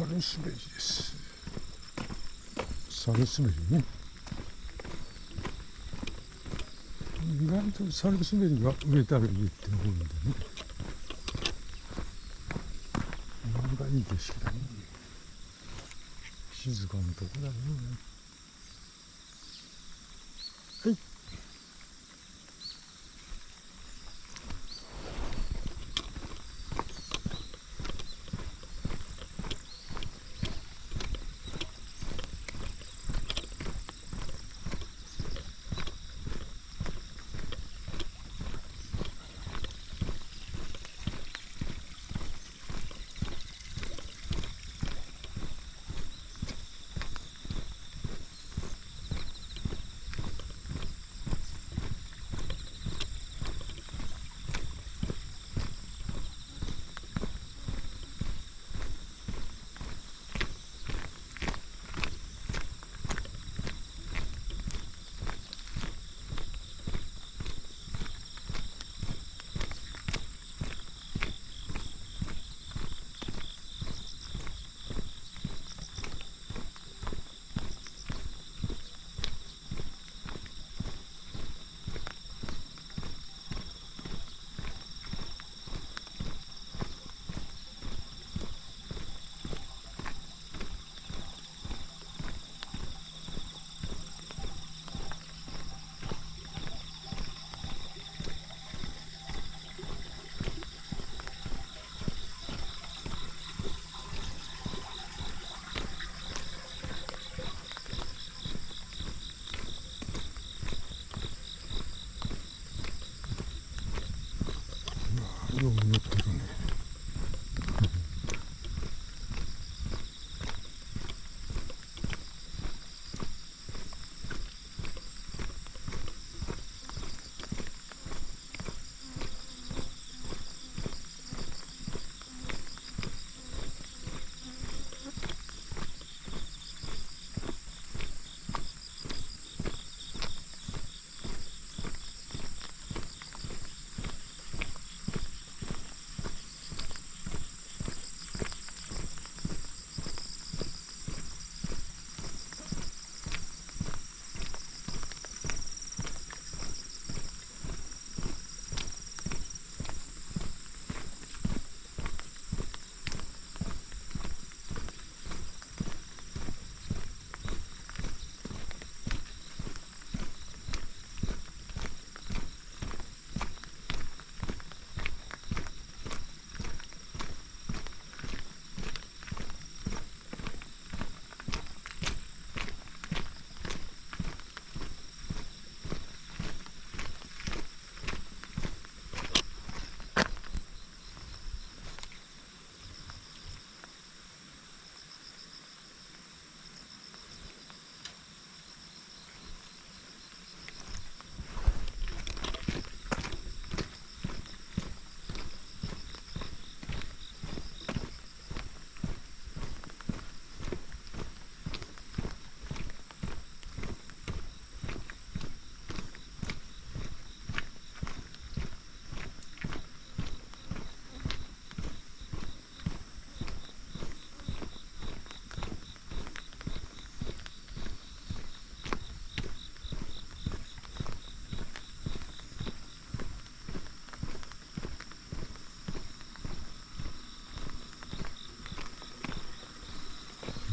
猿滑りです。猿滑りね。意外と猿滑りが植えたらいいって多いんでね。なんかいい景色だね。静かなとこだね。はい。よう乗ってるね。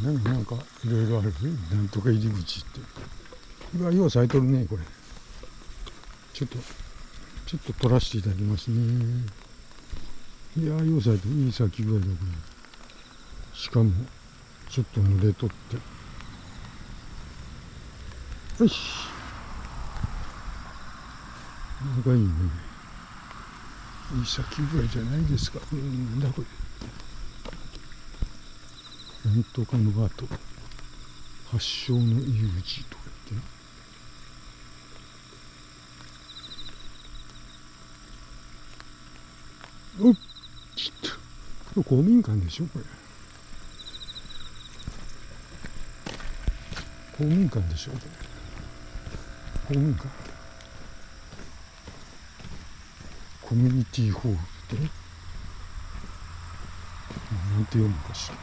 なんかいろいろある。なんとか入り口って。うわ、よう咲いとるね、これ。ちょっと撮らせていただきますね。いや、よう咲いてる。いい咲き具合だね。しかも、ちょっと濡れとって。よし。なんかいいね。いい咲き具合じゃないですか。なんだこれ。なんとかの跡。発祥の入り口とか言って。おっ、ちょっと。公民館でしょ、これ。公民館でしょ、これ。公民館。コミュニティホールって。なんて読むかしら。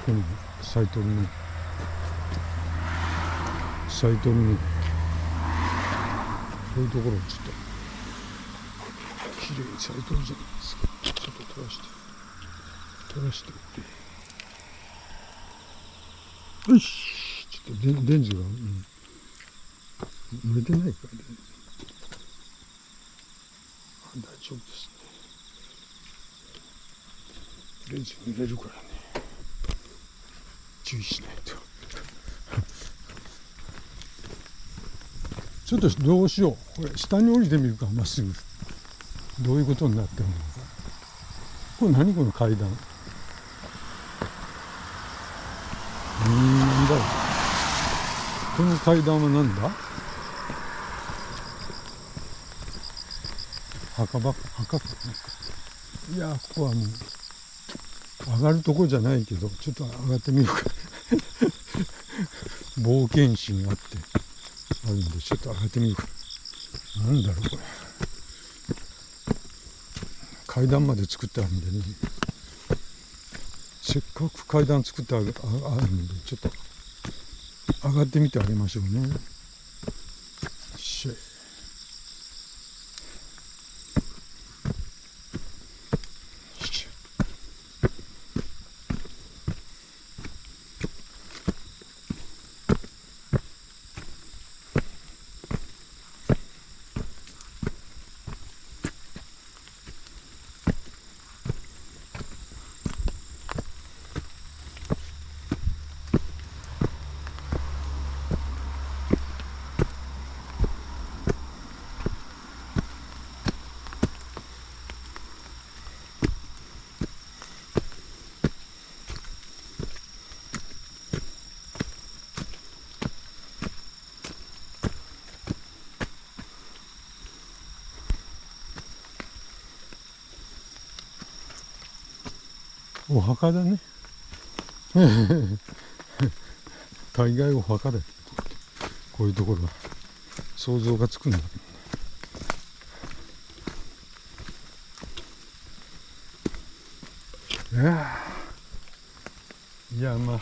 こに咲いとるね。咲いとるね。こういうところちょっと綺麗に咲いとるじゃないですか。ちょっと取らしてよし、ちょっとレンズが、濡れてないからね。大丈夫ですね。レンズ濡れるからね、注意しないと。ちょっとどうしよう、これ下に降りてみるか、まっすぐ。どういうことになってるのか。これ何、この階段。なんだろう。この階段は何だ。墓か。いや、ここはもう上がるとこじゃないけど、ちょっと上がってみようか。冒険心があってあるんで、ちょっと上がってみようか。なんだろうこれ。階段まで作ってあるんでね。せっかく階段作ってあるんで、ちょっと上がってみてあげましょうね。しょい。お墓だね。大概お墓だ。こういうところは想像がつくんだけど。いやまあ